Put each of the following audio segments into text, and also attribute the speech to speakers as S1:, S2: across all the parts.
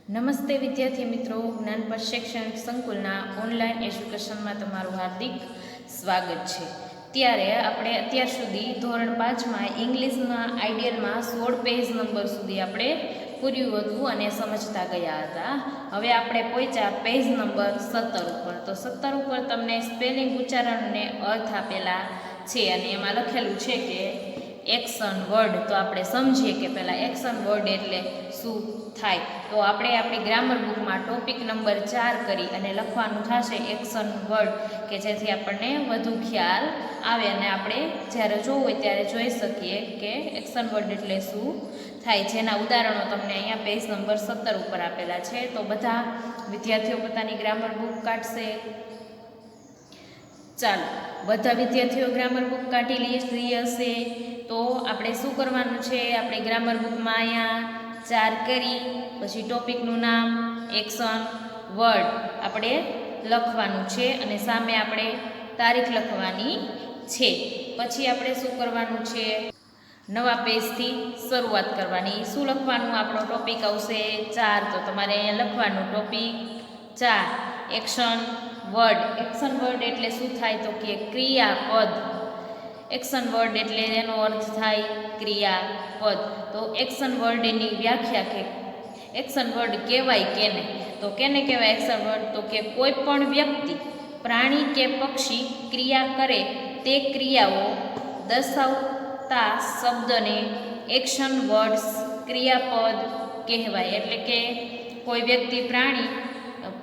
S1: નમસ્તે વિદ્યાર્થી મિત્રો, જ્ઞાનપથ શૈક્ષણિક સંકુલના ઓનલાઈન એજ્યુકેશનમાં તમારું હાર્દિક સ્વાગત છે। ત્યારે આપણે અત્યાર સુધી ધોરણ 5માં ઇંગ્લિશમાં આઈડિયલમાં 16 પેજ નંબર સુધી આપણે પૂર્યું હતું અને સમજતા ગયા હતા। હવે આપણે પહોંચ્યા પેજ નંબર 17 ઉપર। તો 17 ઉપર તમને સ્પેલિંગ, ઉચ્ચારણ અને અર્થ આપેલા છે અને એમાં લખેલું છે કે એક્શન વર્ડ। તો આપણે સમજીએ કે પહેલાં એક્શન વર્ડ એટલે શું થાય। તો આપણે આપણી ગ્રામર બુકમાં ટોપિક નંબર 4 કરી અને લખવાનું થશે એક્શન વર્ડ, કે જેથી આપણને વધુ ખ્યાલ આવે અને આપણે જ્યારે જોવું હોય ત્યારે જોઈ શકીએ કે એક્શન વર્ડ એટલે શું થાય। જેના ઉદાહરણો તમને અહીંયા પેજ નંબર 17 ઉપર આપેલા છે। તો બધા વિદ્યાર્થીઓ પોતાની ગ્રામર બુક કાઢશે। ચાલો, બધા વિદ્યાર્થીઓ ગ્રામર બુક કાઢી લીધી હશે। તો આપણે શું કરવાનું છે, આપણે ગ્રામર બુકમાં અહીંયા 4 કરી પછી ટોપિકનું નામ એક્શન વર્ડ આપણે લખવાનું છે અને સામે આપણે તારીખ લખવાની છે। પછી આપણે શું કરવાનું છે, નવા પેજથી શરૂઆત કરવાની। શું લખવાનું, આપણો ટોપિક આવશે 4। તો તમારે અહીંયા લખવાનું topic 4 action word. Action word એટલે શું થાય તો કે ક્રિયાપદ। એક્શન વર્ડ એટલે એનો અર્થ થાય ક્રિયાપદ। તો એક્શન વર્ડની વ્યાખ્યા કે એક્શન વર્ડ કહેવાય કેને, તો કેને કહેવાય એક્શન વર્ડ, તો કે કોઈ પણ વ્યક્તિ, પ્રાણી કે પક્ષી ક્રિયા કરે તે ક્રિયાઓ દર્શાવતા શબ્દને એક્શન વર્ડ્સ ક્રિયાપદ કહેવાય। એટલે કે કોઈ વ્યક્તિ, પ્રાણી,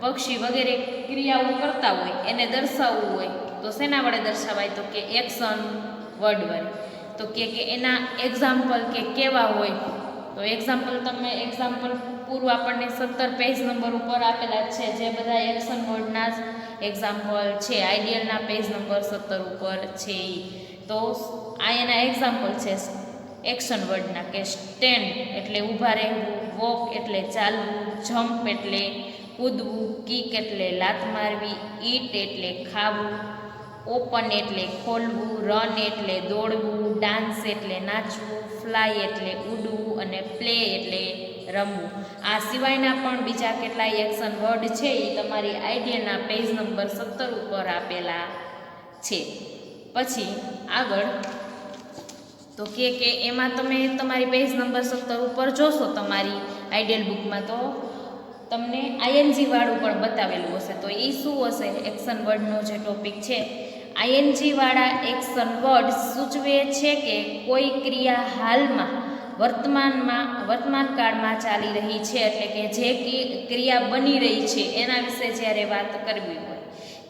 S1: પક્ષી વગેરે ક્રિયાઓ કરતા હોય એને દર્શાવવું હોય તો શેના વડે દર્શાવાય, તો કે એક્શન વર્ડ વડે। તો કે એના એક્ઝામ્પલ કે કેવા હોય, તો એક્ઝામ્પલ તમે એક્ઝામ્પલ પૂરું આપણને 17 પેજ નંબર ઉપર આપેલા છે, જે બધા એક્શન વર્ડના જ એક્ઝામ્પલ છે, આઈડિયલના પેજ નંબર 17 ઉપર છે। તો આ એના એક્ઝામ્પલ છે એક્શન વર્ડના, કે સ્ટેન્ડ એટલે ઊભા રહેવું, વોક એટલે ચાલવું, જમ્પ એટલે કૂદવું, કિક એટલે લાત મારવી, ઈટ એટલે ખાવું, ઓપન એટલે ખોલવું, રન એટલે દોડવું, ડાન્સ એટલે નાચવું, ફ્લાય એટલે ઉડવું અને પ્લે એટલે રમવું। આ સિવાયના પણ બીજા કેટલાય એક્શન વર્ડ છે એ તમારી આઈડિયાના પેજ નંબર 17 ઉપર આપેલા છે। પછી આગળ તો કે એમાં તમે તમારી પેજ નંબર 17 ઉપર જોશો તમારી આઈડિયલ બુકમાં, તો તમને આઈએનજી વાળું પણ બતાવેલું હશે। તો એ શું હશે, એક્શન વર્ડનો જે ટોપિક છે, આઈએનજી વાળા એક્શન વર્ડ સૂચવે છે કે કોઈ ક્રિયા હાલમાં વર્તમાન કાળમાં ચાલી રહી છે। એટલે કે જે ક્રિયા બની રહી છે એના વિશે જ્યારે વાત કરવી હોય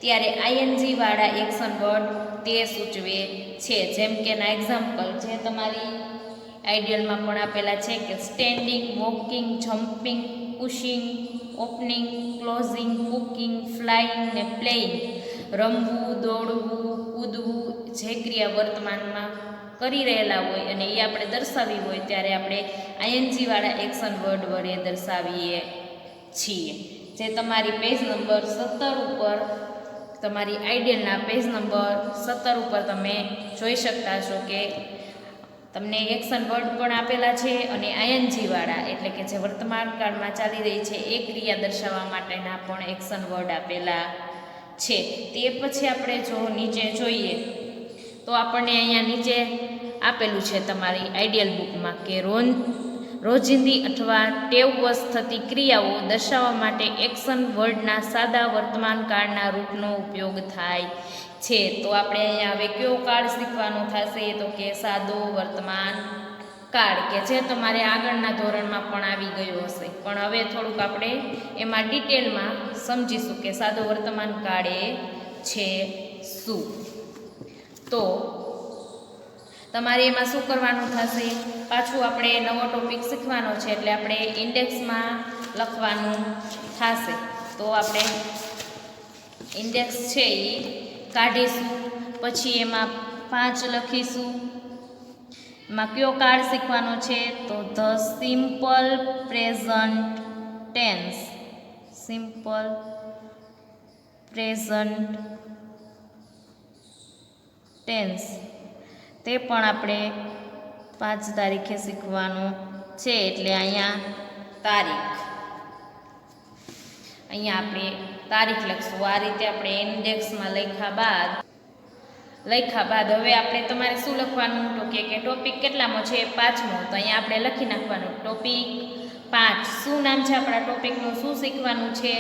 S1: ત્યારે આઈએનજી વાળા એક્શન વર્ડ તે સૂચવે છે। જેમ કે ના એક્ઝામ્પલ જે તમારી આઈડિયલમાં પણ આપેલા છે કે standing, walking, jumping, pushing, opening, closing, cooking, flying ને પ્લેઇંગ। રમવું, દોડવું, કૂદવું, જે ક્રિયા વર્તમાનમાં કરી રહેલા હોય અને એ આપણે દર્શાવી હોય ત્યારે આપણે આઈએનજી વાળા એક્શન વર્ડ વડે દર્શાવીએ છીએ। જે તમારી પેજ નંબર 17 ઉપર, તમારી આઈડિયલના પેજ નંબર 17 ઉપર તમે જોઈ શકતા છો કે તમને એક્શન વર્ડ પણ આપેલા છે અને આઈએનજી વાળા એટલે કે જે વર્તમાન કાળમાં ચાલી રહી છે એ ક્રિયા દર્શાવવા માટેના પણ એક્શન વર્ડ આપેલા છે। તે પછી આપણે જો નીચે જોઈએ તો આપણને અહીંયા નીચે આપેલું છે તમારી આઈડિયલ બુકમાં કે રોજિંદી અથવા ટેવવશ થતી ક્રિયાઓ દર્શાવવા માટે એક્શન વર્ડના સાદા વર્તમાન કાળના રૂપનો ઉપયોગ થાય છે। તો આપણે અહીંયા હવે કયો કાળ શીખવાનો થશે, તો કે સાદો વર્તમાન કાળ, કે જે તમારે આગળના ધોરણમાં પણ આવી ગયો હશે, પણ હવે થોડુંક આપણે એમાં ડિટેલમાં સમજીશું કે સાદો વર્તમાન કાળ એ છે શું। તો તમારે એમાં શું કરવાનું થશે, પાછું આપણે નવો ટોપિક શીખવાનો છે એટલે આપણે ઇન્ડેક્સમાં લખવાનું થશે। તો આપણે ઇન્ડેક્સ છે એ કાઢીશું, પછી એમાં 5 લખીશું। એમાં કયો કાળ શીખવાનો છે, તો the simple present tense. Simple present tense તે પણ આપણે 5 તારીખે શીખવાનું છે, એટલે અહીંયા તારીખ અહીંયા આપણે તારીખ લખશું. આ રીતે આપણે ઇન્ડેક્સમાં લખ્યા બાદ હવે આપણે તમારે શું લખવાનું? તો કે ટોપિક કેટલામો છે? 5મો. તો અહીંયા આપણે લખી નાખવાનું ટોપિક 5. શું નામ છે આપણા ટોપિકનું? શું શીખવાનું છે?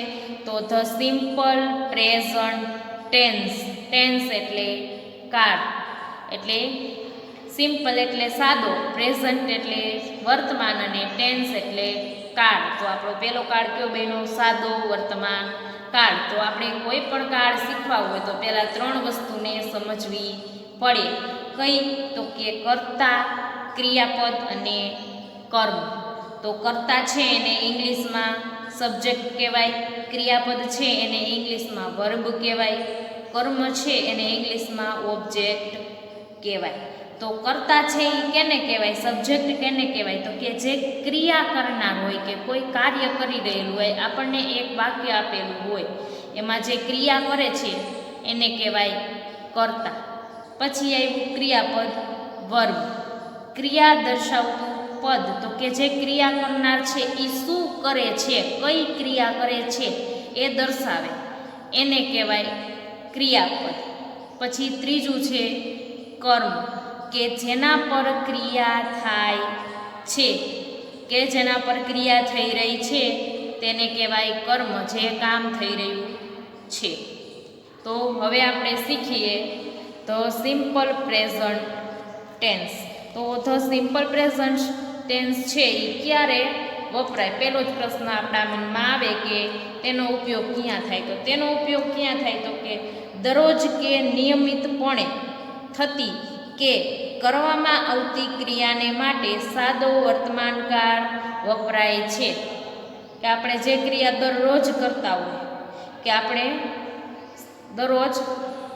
S1: તો the simple present tense. Tense એટલે કાળ, એટલે સિમ્પલ એટલે સાદો, પ્રેઝન્ટ એટલે વર્તમાન અને ટેન્સ એટલે કાળ. તો આપણો પહેલો કાળ કયો બહેનો? સાદો વર્તમાન કાળ. તો આપણે કોઈ પણ કાળ શીખવા હોય તો પહેલાં 3 વસ્તુને સમજવી પડે. કઈ? તો કે કર્તા, ક્રિયાપદ અને કર્મ. તો કર્તા છે એને ઇંગ્લિશમાં સબ્જેક્ટ કહેવાય, ક્રિયાપદ છે એને ઇંગ્લિશમાં વર્બ કહેવાય, કર્મ છે એને ઇંગ્લિશમાં ઓબ્જેક્ટ કહેવાય. તો કર્તા છે એ કેને કહેવાય? સબ્જેક્ટ કેને કહેવાય? તો કે જે ક્રિયા કરનાર હોય કે કોઈ કાર્ય કરી રહેલું હોય, આપણને એક વાક્ય આપેલું હોય એમાં જે ક્રિયા કરે છે એને કહેવાય કર્તા. પછી આવ્યું ક્રિયાપદ વર્બ. ક્રિયા દર્શાવતું પદ, તો કે જે ક્રિયા કરનાર છે એ શું કરે છે, કઈ ક્રિયા કરે છે એ દર્શાવે, એને કહેવાય ક્રિયાપદ. પછી ત્રીજું છે કર્મ, કે જેના પર ક્રિયા થાય છે, કે જેના પર ક્રિયા થઈ રહી છે તેને કહેવાય કર્મ, જે કામ થઈ રહ્યું છે. તો હવે આપણે શીખીએ ધ સિમ્પલ પ્રેઝન્ટ ટેન્સ. તો ધ સિમ્પલ પ્રેઝન્ટ ટેન્સ છે એ ક્યારે વપરાય? પહેલો જ પ્રશ્ન આપણા મનમાં આવે કે તેનો ઉપયોગ ક્યાં થાય? તો તેનો ઉપયોગ ક્યાં થાય? તો કે દરરોજ કે નિયમિતપણે થતી કે કરવામાં આવતી ક્રિયાને માટે સાદો વર્તમાનકાળ વપરાય છે. કે આપણે જે ક્રિયા દરરોજ કરતા હોય, કે આપણે દરરોજ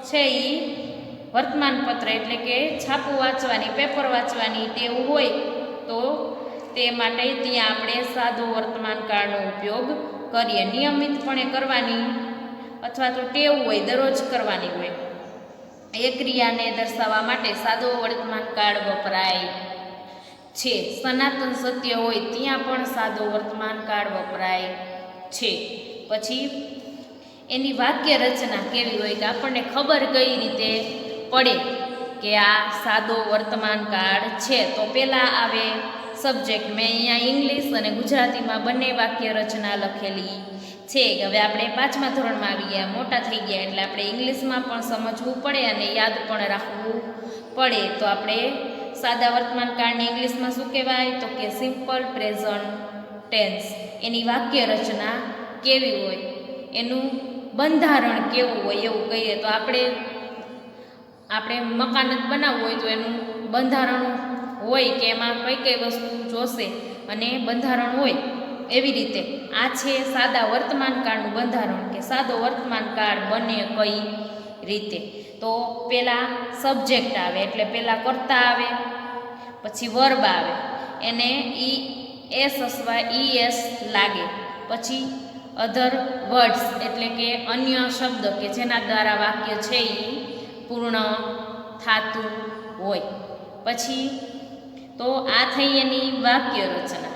S1: છે એ વર્તમાનપત્ર એટલે કે છાપું વાંચવાની, પેપર વાંચવાની ટેવ હોય તો તે માટે ત્યાં આપણે સાદો વર્તમાનકાળનો ઉપયોગ કરીએ. નિયમિતપણે કરવાની અથવા તો ટેવ હોય, દરરોજ કરવાની હોય, એ ક્રિયાને દર્શાવવા માટે સાદો વર્તમાનકાળ વપરાય છે. સનાતન સત્ય હોય ત્યાં પણ સાદો વર્તમાનકાળ વપરાય છે. પછી એની વાક્ય રચના કેવી હોય કે આપણને ખબર કઈ રીતે પડે કે આ સાદો વર્તમાનકાળ છે? તો પહેલાં આવે સબ્જેક્ટ. મેં અહીંયા ઇંગ્લિશ અને ગુજરાતીમાં બંને વાક્ય રચના લખેલી છે. હવે આપણે 5મા ધોરણમાં આવી ગયા, મોટા થઈ ગયા, એટલે આપણે ઇંગ્લિશમાં પણ સમજવું પડે અને યાદ પણ રાખવું પડે. તો આપણે સાદા વર્તમાનકાળને ઇંગ્લિશમાં શું કહેવાય? તો કે સિમ્પલ પ્રેઝન્ટ ટેન્સ. એની વાક્ય રચના કેવી હોય, એનું બંધારણ કેવું હોય એવું કહીએ તો આપણે મકાન જ બનાવવું હોય તો એનું બંધારણ હોય કે એમાં કઈ કઈ વસ્તુ જોશે અને બંધારણ હોય, એવી રીતે આ છે સાદા વર્તમાનકાળનું બંધારણ કે સાદો વર્તમાનકાળ બને કઈ રીતે. તો પહેલાં સબ્જેક્ટ આવે એટલે પહેલાં કર્તા આવે, પછી વર્બ આવે એને એસ અથવા ES લાગે, પછી અધર વર્ડ્સ એટલે કે અન્ય શબ્દ કે જેના દ્વારા વાક્ય છે એ પૂર્ણ થતું હોય. પછી તો આ થઈ એની વાક્ય રચના.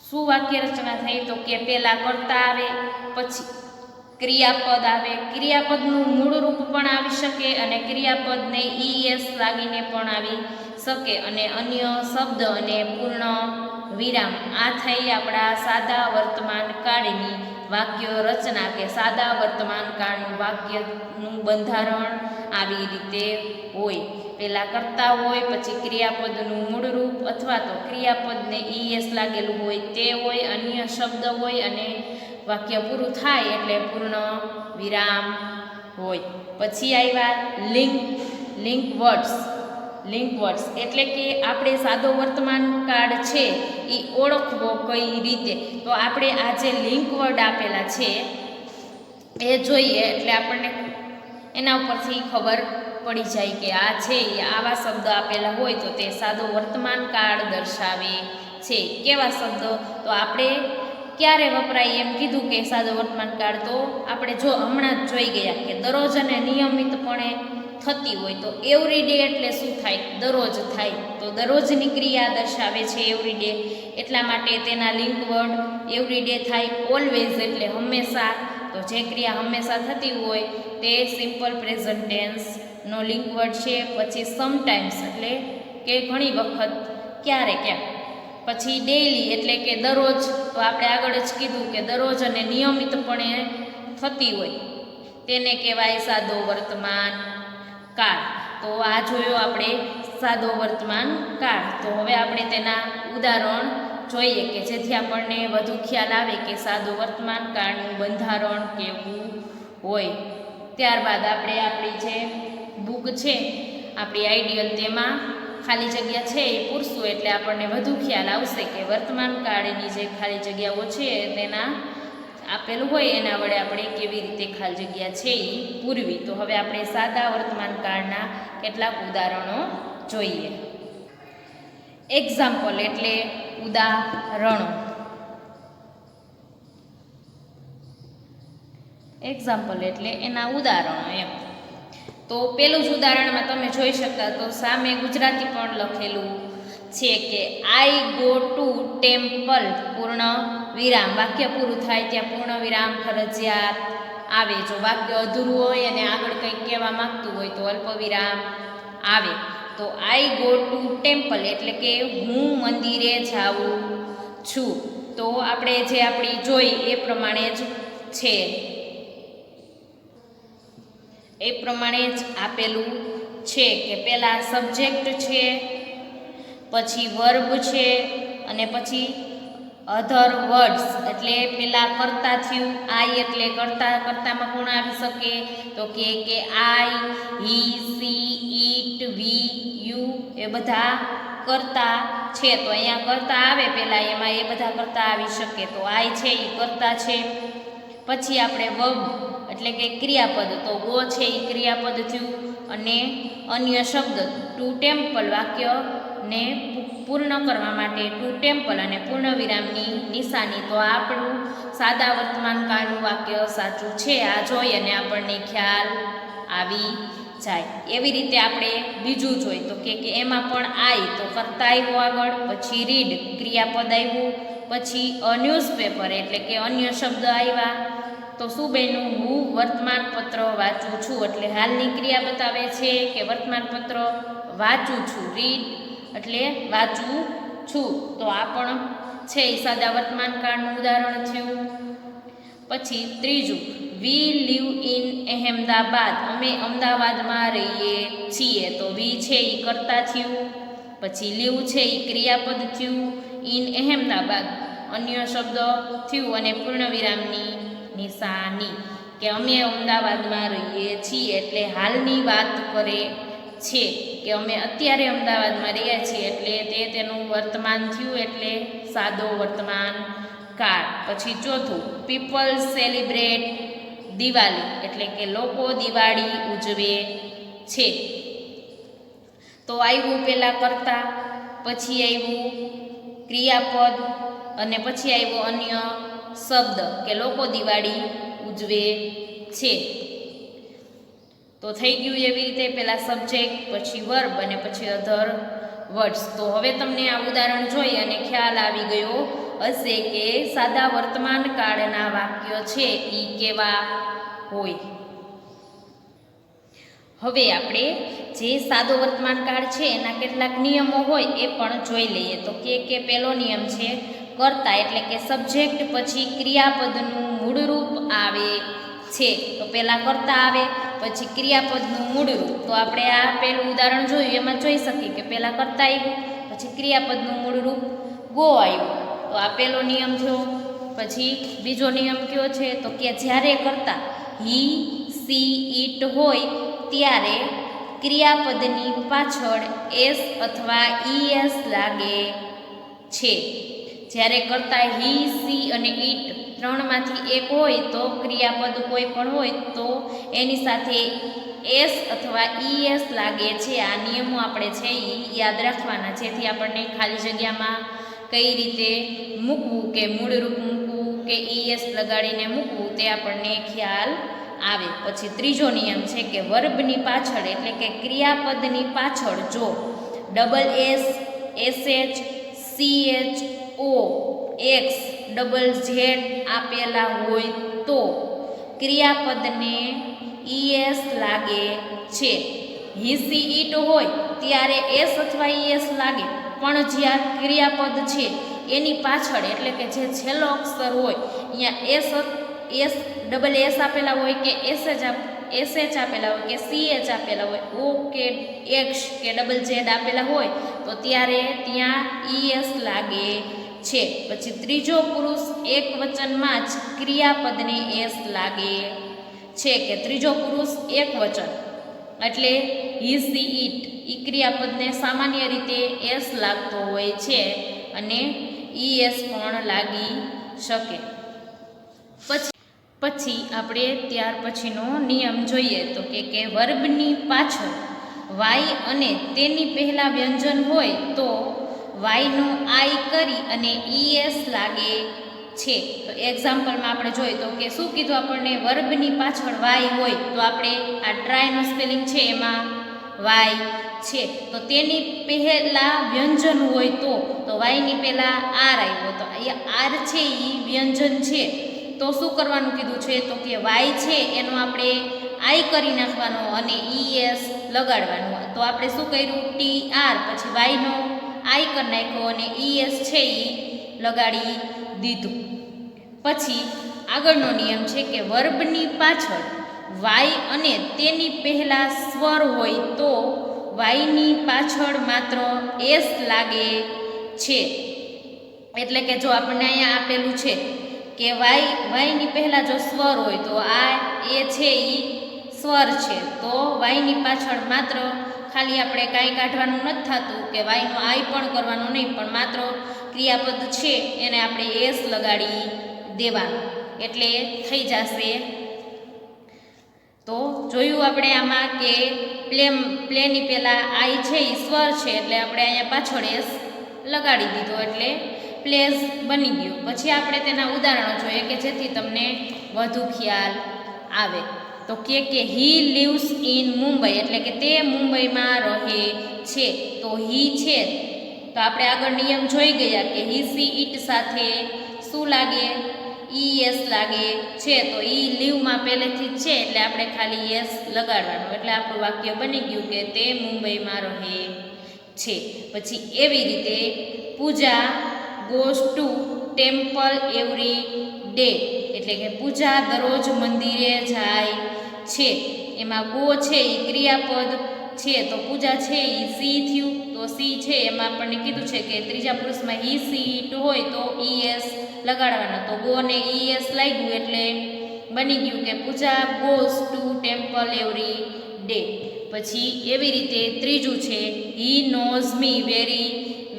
S1: શું વાક્ય રચના થઈ? તો કે પહેલાં કર્તા આવે, પછી ક્રિયાપદ આવે. ક્રિયાપદનું મૂળ રૂપ પણ આવી શકે અને ક્રિયાપદને ES લાગીને પણ આવી શકે, અને અન્ય શબ્દ અને પૂર્ણ વિરામ. આ થઈ આપણા સાદા વર્તમાનકાળની વાક્ય રચના કે સાદા વર્તમાનકાળનું વાક્યનું બંધારણ આવી રીતે હોય. પહેલાં કર્તા હોય, પછી ક્રિયાપદનું મૂળરૂપ અથવા તો ક્રિયાપદને ES લાગેલું હોય તે હોય, અન્ય શબ્દ હોય અને વાક્ય પૂરું થાય એટલે પૂર્ણ વિરામ હોય. પછી આવ્યા લિંક વર્ડ્સ. લિંક વર્ડ્સ એટલે કે આપણે સાદો વર્તમાનકાળ છે એ ઓળખવો કઈ રીતે? તો આપણે આ જે લિંક વર્ડ આપેલા છે એ જોઈએ એટલે આપણને એના ઉપરથી ખબર પડી જાય કે આ છે એ આવા શબ્દ આપેલા હોય તો તે સાદો વર્તમાનકાળ દર્શાવે છે. કેવા શબ્દો? તો આપણે ક્યારે વપરાય એમ કીધું કે સાદો વર્તમાનકાળ, તો આપણે જો હમણાં જ જોઈ ગયા કે દરરોજ અને નિયમિતપણે થતી હોય. તો એવરીડે એટલે શું થાય? દરરોજ થાય. તો દરરોજની ક્રિયા દર્શાવે છે એવરીડે, એટલા માટે તેના લિંક વર્ડ એવરીડે થાય. ઓલવેઝ એટલે હંમેશા, તો જે ક્રિયા હંમેશા થતી હોય તે સિમ્પલ પ્રેઝન્ટ ટેન્સનો લિંક વર્ડ છે. પછી સમટાઈમ્સ એટલે કે ઘણી વખત, ક્યારેક એમ. પછી ડેઈલી એટલે કે દરરોજ, તો આપણે આગળ જ કીધું કે દરરોજ અને નિયમિતપણે થતી હોય તેને કહેવાય સાદો વર્તમાન કાળ. તો આ જોયો આપણે સાદો વર્તમાન કાળ. તો હવે આપણે તેના ઉદાહરણ જોઈએ કે જેથી આપણને વધુ ખ્યાલ આવે કે સાદો વર્તમાન કાળનું બંધારણ કેવું હોય. ત્યારબાદ આપણે આપણી જે બુક છે આપણી આઈડિયલ, તેમાં ખાલી જગ્યા છે એ પૂરશું એટલે આપણને વધુ ખ્યાલ આવશે કે વર્તમાન કાળની જે ખાલી જગ્યાઓ છે તેના આપેલું હોય એના વડે આપણે કેવી રીતે ખાલી જગ્યા છે એ પૂરવી. તો હવે આપણે સાદા વર્તમાન કાળના કેટલાક ઉદાહરણો જોઈએ. એક્ઝામ્પલ એટલે ઉદાહરણો. એક્ઝામ્પલ એટલે એના ઉદાહરણો એમ. તો પેલું જ ઉદાહરણમાં તમે જોઈ શકતા, તો સામે ગુજરાતી પણ લખેલું છે કે આઈ ગો ટુ ટેમ્પલ પૂર્ણ વિરામ. વાક્ય પૂરું થાય ત્યાં પૂર્ણ વિરામ ફરજિયાત આવે. જો વાક્ય અધૂરું હોય અને આગળ કંઈક કહેવા માંગતું હોય તો અલ્પ વિરામ આવે. તો આઈ ગો ટુ ટેમ્પલ એટલે કે હું મંદિરે જાઉં છું. તો આપણે જે આપણી જોઈ એ પ્રમાણે જ છે, એ પ્રમાણે જ આપેલું છે કે પહેલાં સબ્જેક્ટ છે, પછી વર્બ છે, અને પછી અધર વર્ડ્સ એટલે પેલા કર્તા થયું. આઈ એટલે કર્તામાં કોણ આવી શકે? તો કે આઈ, હી, સી, ઈટ, વી, યુ એ બધા કર્તા છે. તો અહીંયા કર્તા આવે પહેલાં, એમાં એ બધા કર્તા આવી શકે. તો આઈ છે એ કર્તા છે. પછી આપણે વર્બ એટલે કે ક્રિયાપદ, તો ગો છે એ ક્રિયાપદ થયું. અને અન્ય શબ્દ ટુ ટેમ્પલ વાક્યને પૂર્ણ કરવા માટે ટુ ટેમ્પલ અને પૂર્ણ વિરામની નિશાની. તો આપણું સાદા વર્તમાન કાળનું વાક્ય સાચું છે. આ જોઈ અને આપણને ખ્યાલ આવી જાય. એવી રીતે આપણે બીજું જોઈ તો કે એમાં પણ આઈ તો કરતા આવ્યો આગળ, પછી રીડ ક્રિયાપદ આવ્યું, પછી અ ન્યૂઝપેપર એટલે કે અન્ય શબ્દ આવ્યા. તો શું બન્યું? હું વર્તમાનપત્ર વાંચું છું એટલે હાલની ક્રિયા બતાવે છે કે વર્તમાનપત્ર વાંચું છું. રીડ એટલે વાંચું છું. તો આ પણ છે એ સાદા વર્તમાન કાળનું ઉદાહરણ થયું. પછી ત્રીજું, વી લીવ ઇન અહેમદાબાદ અમે અમદાવાદમાં રહીએ છીએ. તો વી છે એ કર્તા થયું. પછી લીવ છે એ ક્રિયાપદ થયું. ઇન અહેમદાબાદ અન્ય શબ્દ થયું અને પૂર્ણ વિરામની નિશાની કે અમે અમદાવાદમાં રહીએ છીએ એટલે હાલની વાત કરે છે કે અમે અત્યારે અમદાવાદમાં રહ્યા છીએ એટલે તે તેનું વર્તમાન થયું એટલે સાદો વર્તમાન કાળ. પછી ચોથું, પીપલ સેલિબ્રેટ દિવાળી એટલે કે લોકો દિવાળી ઉજવે છે. તો આવ્યું પહેલાં કરતા, પછી આવ્યું ક્રિયાપદ અને પછી આવ્યો અન્ય શબ્દ કે લોકો દિવાળી ઉજવે છે. તો થઈ ગયું એવી રીતે પહેલાં સબ્જેક્ટ, પછી વર્બ અને પછી અધર વર્ડ્સ. તો હવે તમને આ ઉદાહરણ જોઈ અને ખ્યાલ આવી ગયો હશે કે સાદા વર્તમાન કાળના વાક્યો છે એ કેવા હોય. હવે આપણે જે સાદો વર્તમાન કાળ છે એના કેટલાક નિયમો હોય એ પણ જોઈ લઈએ. તો કે પહેલો નિયમ છે કર્તા એટલે કે સબ્જેક્ટ પછી ક્રિયાપદનું મૂળરૂપ આવે છે. તો પહેલાં કર્તા આવે પછી ક્રિયાપદનું મૂળરૂપ. તો આપણે આ પહેલું ઉદાહરણ જોયું એમાં જોઈ શકીએ કે પહેલાં કર્તા આવ્યું, પછી ક્રિયાપદનું મૂળરૂપ ગો આવ્યું. તો આ પહેલો નિયમ થયો. પછી બીજો નિયમ કયો છે? તો કે જ્યારે કર્તા હી, સી, ઈટ હોય ત્યારે ક્રિયાપદની પાછળ એસ અથવા ઈએસ લાગે છે. જ્યારે કર્તા હી, સી અને ઈટ ત્રણમાંથી એક હોય તો ક્રિયાપદ કોઈ પણ હોય તો એની સાથે એસ અથવા ઈએસ લાગે છે. આ નિયમો આપણે છે એ યાદ રાખવાના, જેથી આપણને ખાલી જગ્યામાં કઈ રીતે મૂકવું કે મૂળરૂપ મૂકવું કે ઈએસ લગાડીને મૂકવું તે આપણને ખ્યાલ આવે. પછી ત્રીજો નિયમ છે કે વર્બની પાછળ એટલે કે ક્રિયાપદની પાછળ જો ડબલ એસ, એસએચ, સીએચ, ઓ, એક્સ, ડબલ ઝેડ આપેલા હોય તો ક્રિયાપદને ઈએસ લાગે છે. હી સી ઈટ હોય ત્યારે એસ અથવા ઈએસ લાગે, પણ જ્યાં ક્રિયાપદ છે એની પાછળ એટલે કે જે છેલ્લો અક્ષર હોય અહીંયા એસ ડબલ એસ આપેલા હોય કે એસએચ આપેલા હોય કે સીએચ આપેલા હોય, ઓ કે એક્સ કે ડબલ ઝેડ આપેલા હોય તો ત્યારે ત્યાં ઈએસ લાગે છે. પછી ત્રીજો પુરુષ એક વચનમાં જ ક્રિયાપદને એસ લાગે છે કે ત્રીજો પુરુષ એક વચન એટલે હી સી ઈટ ઈ ક્રિયાપદને સામાન્ય રીતે એસ લાગતો હોય છે અને ઈએસ પણ લાગી શકે. પછી આપણે ત્યાર પછીનો નિયમ જોઈએ તો કે વર્બની પાછળ વાય અને તેની પહેલાં વ્યંજન હોય તો વાયનો આઈ કરી અને ઈએસ લાગે છે. તો એક્ઝામ્પલમાં આપણે જોઈએ તો કે શું કીધું આપણને, વર્બની પાછળ વાય હોય તો આપણે આ ટ્રાયનો સ્પેલિંગ છે એમાં વાય છે તો તેની પહેલાં વ્યંજન હોય તો વાયની પહેલાં આર આવ્યો તો અહીંયા આર છે એ વ્યંજન છે તો શું કરવાનું કીધું છે તો કે વાય છે એનો આપણે આઈ કરી નાખવાનો અને ઈએસ લગાડવાનું. તો આપણે શું કર્યું, ટી આર પછી વાયનો આઈ કરી નાખ્યો અને ઈએસ છે એ લગાડી દીધું. પછી આગળનો નિયમ છે કે વર્બની પાછળ વાય અને તેની પહેલાં સ્વર હોય તો વાયની પાછળ માત્ર એસ લાગે છે. એટલે કે જો આપણને અહીંયા આપેલું છે કે વાયની પહેલાં જો સ્વર હોય તો આ એ છે એ સ્વર છે તો વાયની પાછળ માત્ર ખાલી આપણે કાંઈ કાઢવાનું નથી થતું કે વાયનો આઈ પણ કરવાનો નહીં, પણ માત્ર ક્રિયાપદ છે એને આપણે એસ લગાડી દેવાનું એટલે થઈ જશે. તો જોયું આપણે આમાં કે પ્લેની પહેલાં આઈ છે એ સ્વર છે એટલે આપણે અહીંયા પાછળ એસ લગાડી દીધો એટલે પ્લેસ બની ગયું. પછી આપણે તેના ઉદાહરણો જોઈએ કે જેથી તમને વધુ ખ્યાલ આવે. તો કે હી લીવ્સ ઇન મુંબઈ એટલે કે તે મુંબઈમાં રહે છે તો હી છે તો આપણે આગળ નિયમ જોઈ ગયા કે હી સી ઈટ સાથે શું લાગે, ઈએસ લાગે છે તો ઈ લીવમાં પહેલેથી જ છે એટલે આપણે ખાલી એસ લગાડવાનું એટલે આપણું વાક્ય બની ગયું કે તે મુંબઈમાં રહે છે. પછી એવી રીતે પૂજા goes to temple every day એટલે કે પૂજા દરરોજ મંદિરે જાય છે. એમાં ગો છે એ ક્રિયાપદ છે તો પૂજા છે એ સી થયું તો સી છે એમાં આપણને કીધું છે કે ત્રીજા પુરુષમાં હી સી ઈટ હોય તો ઈએસ લગાડવાનો તો ગો ને ઈએસ લાગ્યું એટલે બની ગયું કે પૂજા goes to temple every day. પછી એવી રીતે ત્રીજું છે he knows me very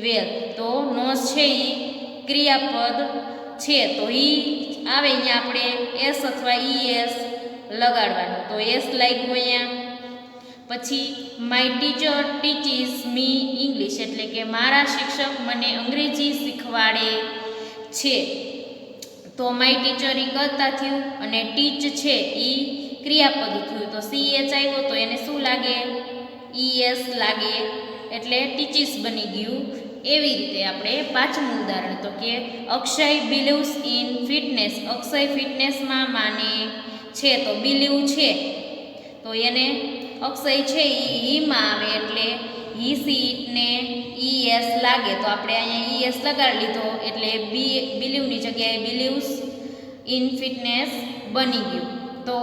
S1: well તો નોઝ છે એ ક્રિયાપદ છે તો ઈ આવે અહીંયા આપણે એસ અથવા ઈએસ લગાડવાનું તો એસ લાગ્યું અહીંયા. પછી my teacher teaches me English એટલે કે મારા શિક્ષક મને અંગ્રેજી શીખવાડે છે તો માય ટીચર એ કરતા થયું અને ટીચ છે એ ક્રિયાપદ થયું તો સીએચ આવ્યો તો એને શું લાગે, ઈએસ લાગે એટલે ટીચીસ બની ગયું. એવી રીતે આપણે પાંચમું ઉદાહરણ તો કે Akshay believes in fitness Akshay ફિટનેસમાં માને છે તો બિલીવ છે તો એને અક્ષય છે એ હીમાં આવે એટલે હી સીટને ઈએસ લાગે તો આપણે અહીંયા ઈએસ લગાડી લીધો એટલે બિલીવની જગ્યાએ બિલીવ્સ ઇન ફિટનેસ બની ગયું. તો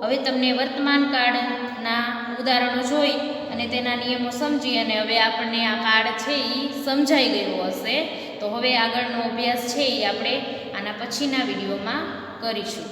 S1: હવે તમને વર્તમાન કાળના ઉદાહરણો જોઈ અને તેના નિયમો સમજી અને હવે આપણને આ કાળ છે એ સમજાઈ ગયો હશે. તો હવે આગળનો અભ્યાસ છે એ આપણે આના પછીના વિડીયોમાં કરીશું.